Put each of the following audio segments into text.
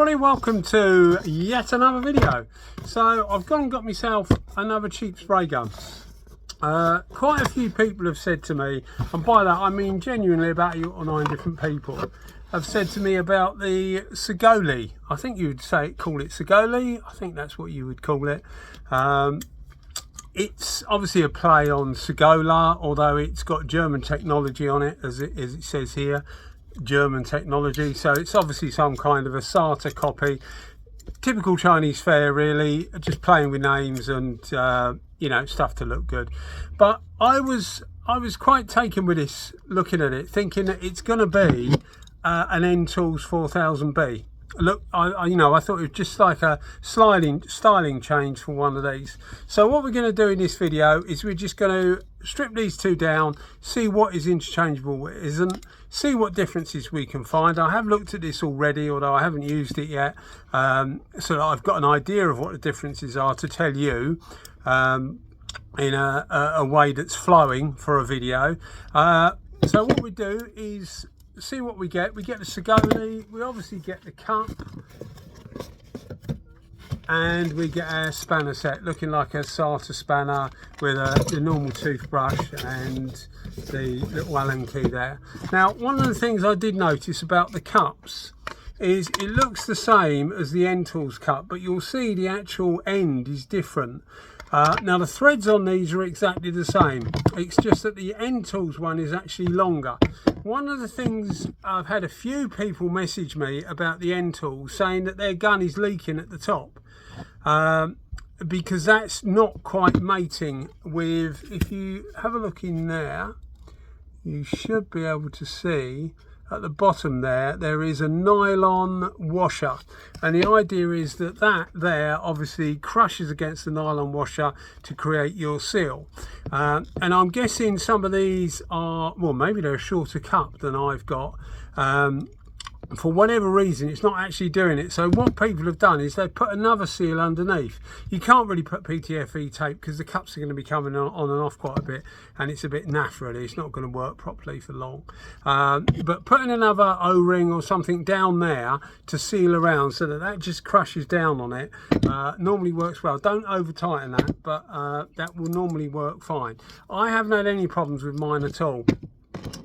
everybody, welcome to yet another video. So I've gone and got myself another cheap spray gun. Quite a few people have said to me, and by that I mean genuinely about 8 or 9 different people have said to me about the Saigaole. I think you would call it Saigaole. I think that's what you would call it. It's obviously a play on Saigaole, although it's got German technology on it, as it says here. German technology, so it's obviously some kind of a SATA copy. Typical Chinese fare, really, just playing with names and you know, stuff to look good. But I was quite taken with this, looking at it, thinking that it's going to be an Ntools 4000B. Look, I thought it was just like a styling change for one of these. So what we're going to do in this video is we're just going to strip these two down, see what is interchangeable, what isn't, see what differences we can find. I have looked at this already, although I haven't used it yet, so that I've got an idea of what the differences are to tell you in a way that's flowing for a video. So what we do is see what we get. We get the Saigaole, we obviously get the cup, and we get our spanner set, looking like a SATA spanner with the normal toothbrush and the little Allen key there. Now, one of the things I did notice about the cups is it looks the same as the Ntools cup, but you'll see the actual end is different. Now the threads on these are exactly the same, it's just that the Ntools one is actually longer. One of the things, I've had a few people message me about the Ntools saying that their gun is leaking at the top, because that's not quite mating with, if you have a look in there, you should be able to see at the bottom there is a nylon washer, and the idea is that there obviously crushes against the nylon washer to create your seal. And I'm guessing some of these are, well, maybe they're a shorter cup than I've got. For whatever reason, it's not actually doing it. So what people have done is they've put another seal underneath. You can't really put PTFE tape because the cups are going to be coming on and off quite a bit, and it's a bit naff really. It's not going to work properly for long. But putting another O-ring or something down there to seal around so that just crushes down on it normally works well. Don't over tighten that, but that will normally work fine. I haven't had any problems with mine at all.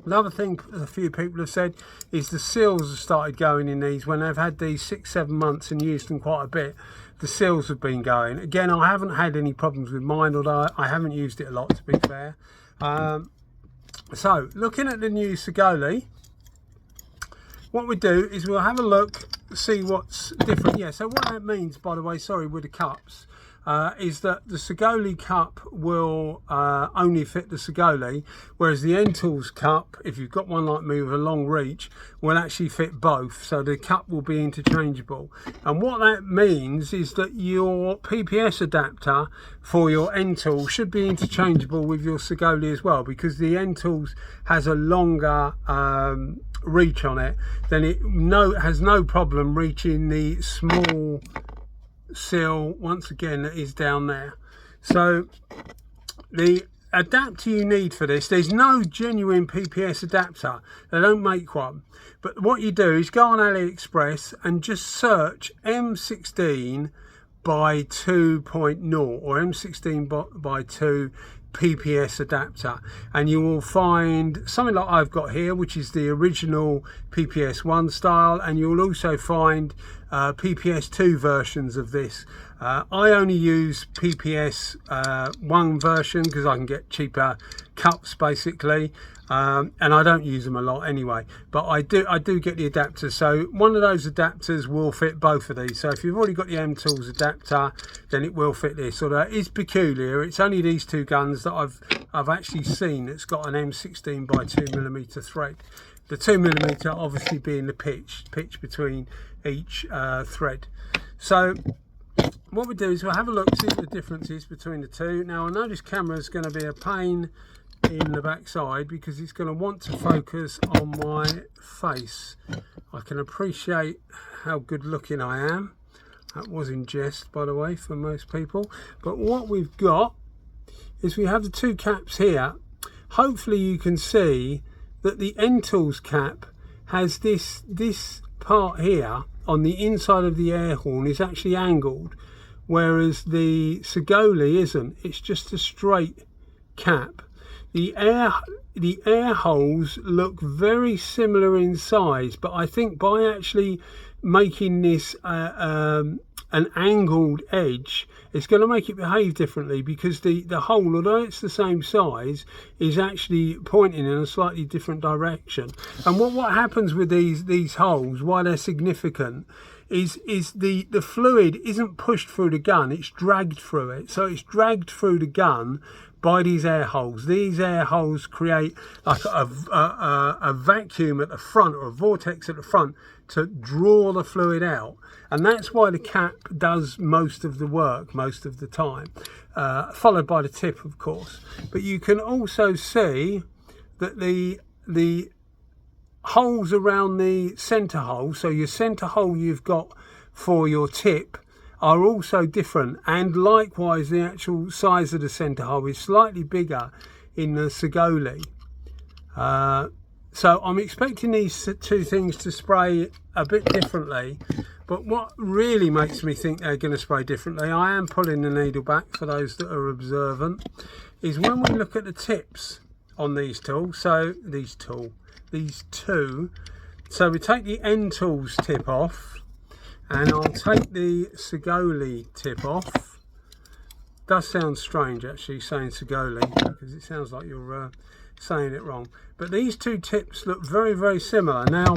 Another thing a few people have said is the seals have started going in these when they've had these 6-7 months and used them quite a bit. The seals have been going. Again, I haven't had any problems with mine, although I haven't used it a lot, to be fair. So looking at the new Saigaole, what we do is we'll have a look, see what's different. Yeah, so what that means, by the way, sorry, with the cups, is that the Saigaole cup will only fit the Saigaole, whereas the Ntools cup, if you've got one like me with a long reach, will actually fit both, so the cup will be interchangeable. And what that means is that your PPS adapter for your Ntools should be interchangeable with your Saigaole as well, because the Ntools has a longer reach on it, then it has no problem reaching the small seal, once again, that is down there. So the adapter you need for this, there's no genuine PPS adapter, they don't make one, but what you do is go on AliExpress and just search M16 by 2.0 or M16 by 2 PPS adapter, and you will find something like I've got here, which is the original PPS 1 style, and you'll also find PPS 2 versions of this. I only use PPS 1 version because I can get cheaper cups basically, and I don't use them a lot anyway, but I do get the adapter. So one of those adapters will fit both of these. So if you've already got the Ntools adapter, then it will fit this. Although it is peculiar, it's only these two guns that I've actually seen that's got an M16 by 2mm thread. The 2mm obviously being the pitch between each thread. So what we do is we'll have a look, see what the difference is between the two. Now I know this camera is going to be a pain in the backside because it's going to want to focus on my face. I can appreciate how good looking I am. That was in jest, by the way, for most people. But what we've got is we have the two caps here. Hopefully you can see that the Ntools cap has this part here on the inside of the air horn is actually angled, whereas the Saigaole isn't. It's just a straight cap. The air holes look very similar in size, but I think by actually making this an angled edge, it's going to make it behave differently, because the hole, although it's the same size, is actually pointing in a slightly different direction. And what happens with these holes, why they're significant, is the fluid isn't pushed through the gun, it's dragged through it. So it's dragged through the gun by these air holes. These air holes create like a vacuum at the front, or a vortex at the front, to draw the fluid out. And that's why the cap does most of the work most of the time, followed by the tip, of course. But you can also see that the holes around the center hole, so your center hole you've got for your tip, are also different, and likewise the actual size of the center hole is slightly bigger in the Saigaole. So I'm expecting these two things to spray a bit differently, but what really makes me think they're going to spray differently, I am pulling the needle back for those that are observant, is when we look at the tips on these tools. So these two, so we take the Ntools tip off, and I'll take the Saigaole tip off. Does sound strange actually saying Saigaole, because it sounds like you're saying it wrong. But these two tips look very, very similar. Now,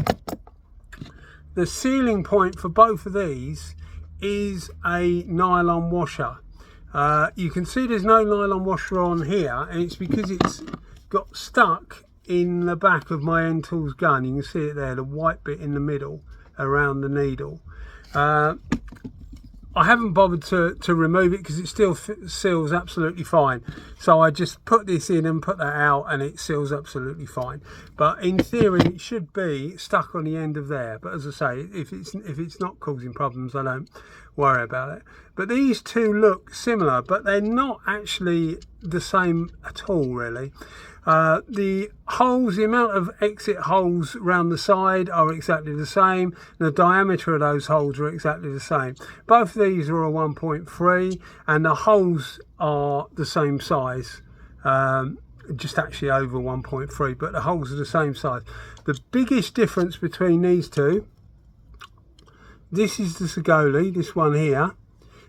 the sealing point for both of these is a nylon washer. You can see there's no nylon washer on here, and it's because it's got stuck in the back of my Ntools gun. You can see it there, the white bit in the middle around the needle. I haven't bothered to remove it because it still seals absolutely fine. So I just put this in and put that out, and it seals absolutely fine. But in theory, it should be stuck on the end of there. But as I say, if it's not causing problems, I don't worry about it. But these two look similar, but they're not actually the same at all, really. The holes, the amount of exit holes around the side are exactly the same. The diameter of those holes are exactly the same. Both of these are a 1.3, and the holes are the same size, just actually over 1.3, but the holes are the same size. The biggest difference between these two, this is the Saigaole, this one here.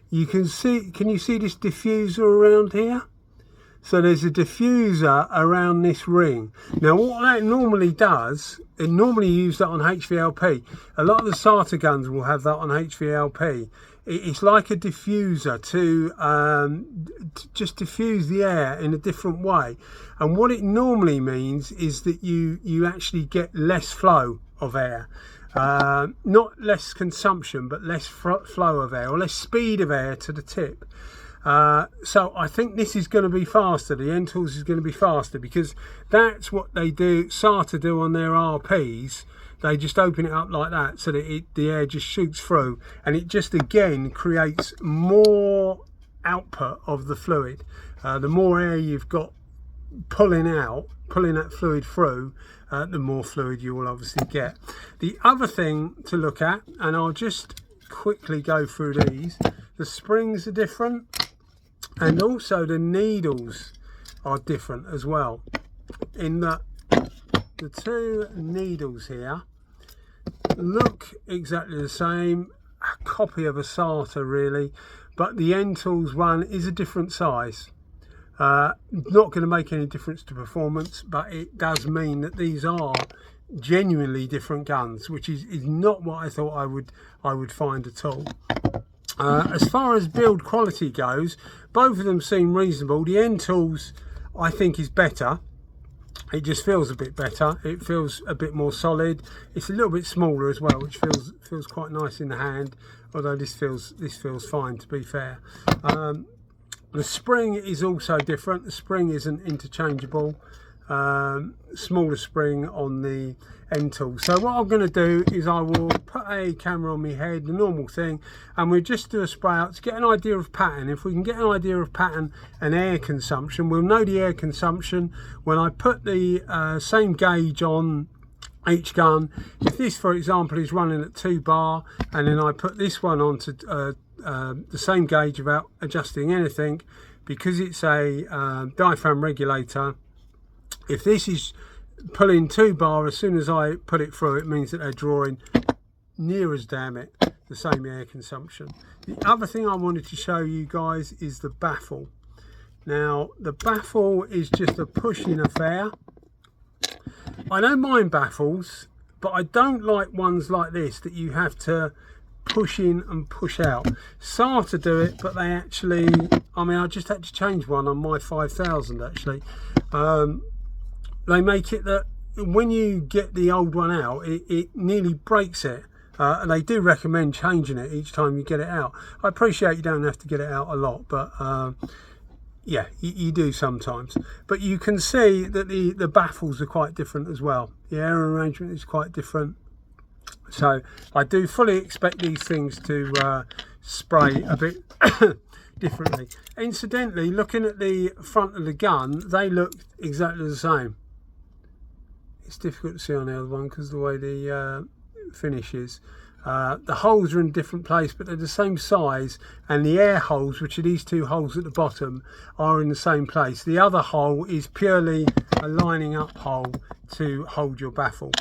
You can see, can you see this diffuser around here? So there's a diffuser around this ring. Now what that normally does, it normally use that on HVLP. A lot of the SATA guns will have that on HVLP. It's like a diffuser to just diffuse the air in a different way. And what it normally means is that you actually get less flow of air. Not less consumption, but less flow of air, or less speed of air to the tip. So I think this is going to be faster. The Ntools is going to be faster, because that's what they do, SATA do on their RPs. They just open it up like that, so that the air just shoots through, and it just again creates more output of the fluid. The more air you've got pulling that fluid through, the more fluid you will obviously get. The other thing to look at, and I'll just quickly go through these, the springs are different, and also the needles are different as well, in that the two needles here look exactly the same, a copy of a SATA really, but the Ntools one is a different size. Not going to make any difference to performance, but it does mean that these are genuinely different guns, which is not what I thought I would find at all. As far as build quality goes, both of them seem reasonable. The Ntools I think is better. It just feels a bit better. It feels a bit more solid. It's a little bit smaller as well, which feels quite nice in the hand. Although this feels fine, to be fair. The spring is also different. The spring isn't interchangeable. Smaller spring on the Ntools. So what I'm going to do is I will put a camera on my head, the normal thing, and we'll just do a spray out to get an idea of pattern. If we can get an idea of pattern and air consumption, we'll know the air consumption when I put the same gauge on each gun. If this, for example, is running at 2 bar, and then I put this one onto the same gauge without adjusting anything, because it's a diaphragm regulator, if this is pulling 2 bar, as soon as I put it through, it means that they're drawing near as damn it the same air consumption. The other thing I wanted to show you guys is the baffle. Now the baffle is just a pushing affair. I don't mind baffles, but I don't like ones like this that you have to push in and push out. SATA do it, but they actually, I mean, I just had to change one on my 5000 actually. They make it that when you get the old one out, it nearly breaks it. And they do recommend changing it each time you get it out. I appreciate you don't have to get it out a lot, but yeah, you do sometimes. But you can see that the baffles are quite different as well. The air arrangement is quite different. So I do fully expect these things to spray a bit differently. Incidentally, looking at the front of the gun, they look exactly the same. It's difficult to see on the other one because the way the finish is. The holes are in a different place, but they're the same size, and the air holes, which are these 2 holes at the bottom, are in the same place. The other hole is purely a lining up hole to hold your baffle.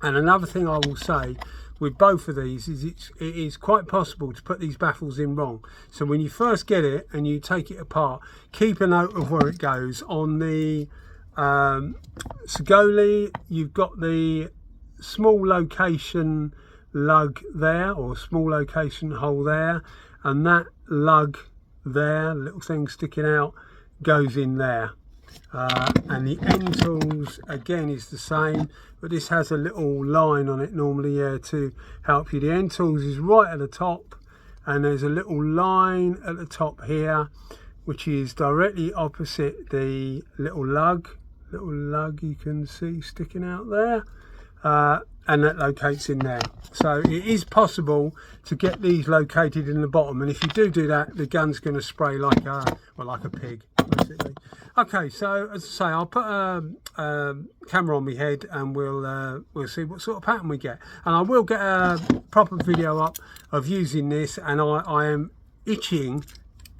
And another thing I will say with both of these is it is quite possible to put these baffles in wrong. So when you first get it and you take it apart, keep a note of where it goes. On the Saigaole, you've got the small location lug there, or small location hole there, and that lug there, little thing sticking out, goes in there. And the Ntools again is the same, but this has a little line on it normally, yeah, to help you. The Ntools is right at the top, and there's a little line at the top here which is directly opposite the little lug you can see sticking out there, and that locates in there. So it is possible to get these located in the bottom, and if you do that, the gun's going to spray like a pig basically. Okay, so as I say, I'll put a camera on my head and we'll see what sort of pattern we get, and I will get a proper video up of using this, and I am itching,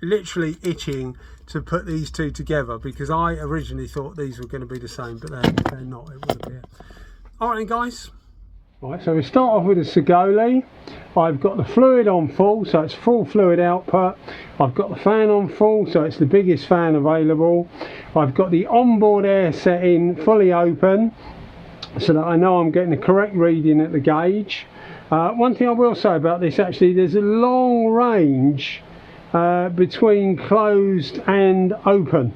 literally itching, to put these 2 together, because I originally thought these were going to be the same, but they're not, it would appear. All right then guys. Right, so we start off with a Saigaole. I've got the fluid on full, so it's full fluid output. I've got the fan on full, so it's the biggest fan available. I've got the onboard air setting fully open, so that I know I'm getting the correct reading at the gauge. One thing I will say about this, actually, there's a long range between closed and open.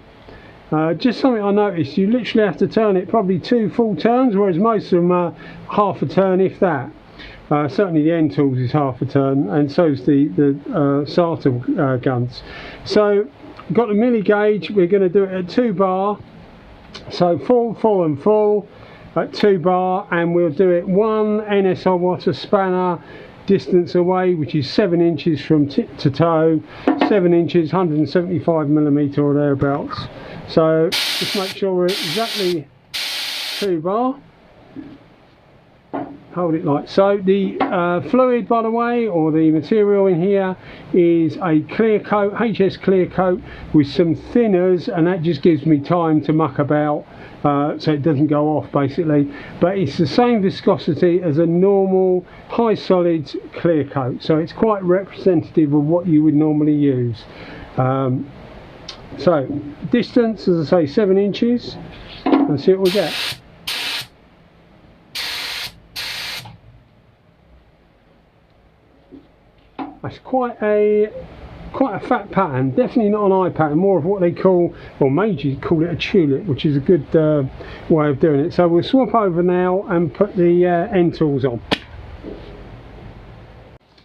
Just something I noticed, you literally have to turn it probably 2 full turns, whereas most of them are half a turn, if that. Certainly the Ntools is half a turn, and so is the SATA guns. So got the milli gauge, we're going to do it at 2 bar, so full and full at 2 bar, and we'll do it 1 NSI water spanner distance away, which is 7 inches from tip to toe, 7 inches, 175mm or thereabouts. So just make sure we're exactly 2 bar. Hold it like so. The fluid, by the way, or the material in here, is a clear coat, HS clear coat, with some thinners, and that just gives me time to muck about, so it doesn't go off basically. But it's the same viscosity as a normal high solids clear coat, so it's quite representative of what you would normally use. So distance, as I say, 7 inches. Let's see what we get. That's quite a fat pattern, definitely not an eye pattern, more of what they call, or majors call it, a tulip, which is a good way of doing it. So we'll swap over now and put the Ntools on.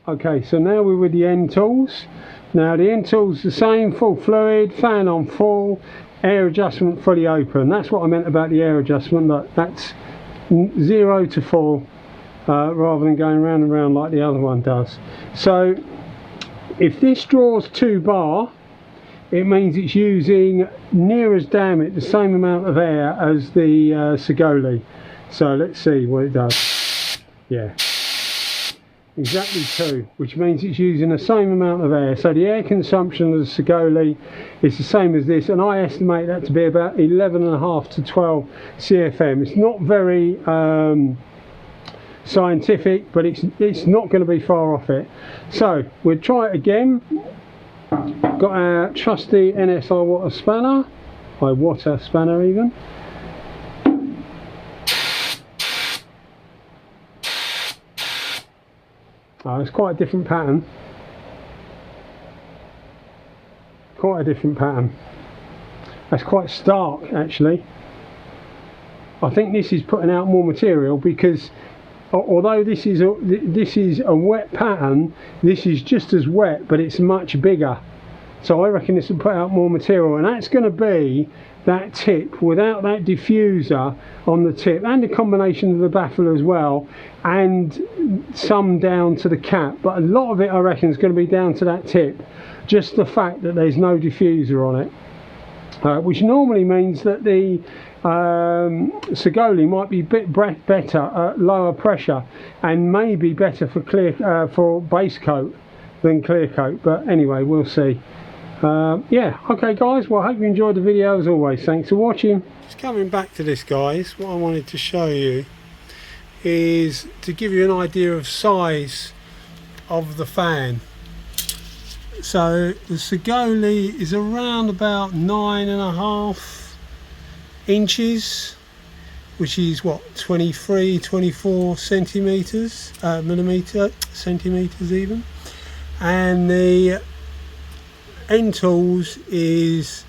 Okay, so now we're with the Ntools. Now the Ntools the same, full fluid, fan on full, air adjustment fully open. That's what I meant about the air adjustment, that's 0 to full, rather than going round and round like the other one does. So if this draws 2 bar, it means it's using near as damn it the same amount of air as the Saigaole. So let's see what it does. Yeah, exactly 2, which means it's using the same amount of air. So the air consumption of the Saigaole is the same as this, and I estimate that to be about 11.5 to 12 CFM. It's not very scientific, but it's not going to be far off it. So we'll try it again. Got our trusty NSI water spanner, water spanner even. Oh, it's quite a different pattern. Quite a different pattern. That's quite stark actually. I think this is putting out more material, because although this is a wet pattern, this is just as wet, but it's much bigger. So I reckon this will put out more material, and that's going to be that tip without that diffuser on the tip, and a combination of the baffle as well, and some down to the cap, but a lot of it I reckon is going to be down to that tip, just the fact that there's no diffuser on it, which normally means that the Saigaole might be a bit better at lower pressure, and maybe better for for base coat than clear coat, but anyway, we'll see. Yeah, okay guys, well I hope you enjoyed the video as always. Thanks for watching. Just coming back to this guys, what I wanted to show you is to give you an idea of size of the fan. So the Saigaole is around about 9.5 inches, which is what, 24 centimeters, centimeters even, and the Ntools is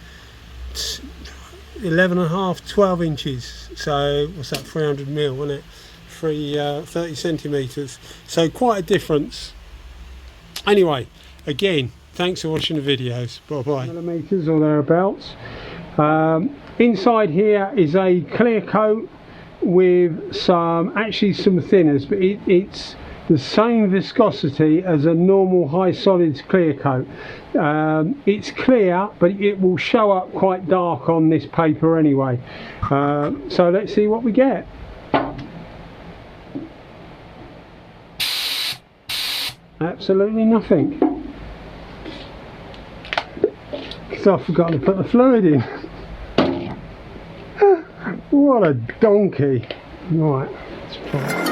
11.5, 12 inches. So what's that, 300 mil, isn't it? 30 centimeters. So quite a difference. Anyway, again, thanks for watching the videos. Bye bye. Millimeters or thereabouts. Inside here is a clear coat with some thinners, but it's the same viscosity as a normal high solids clear coat. It's clear, but it will show up quite dark on this paper anyway. So let's see what we get. Absolutely nothing, because I've forgotten to put the fluid in. What a donkey. Right, let's try it.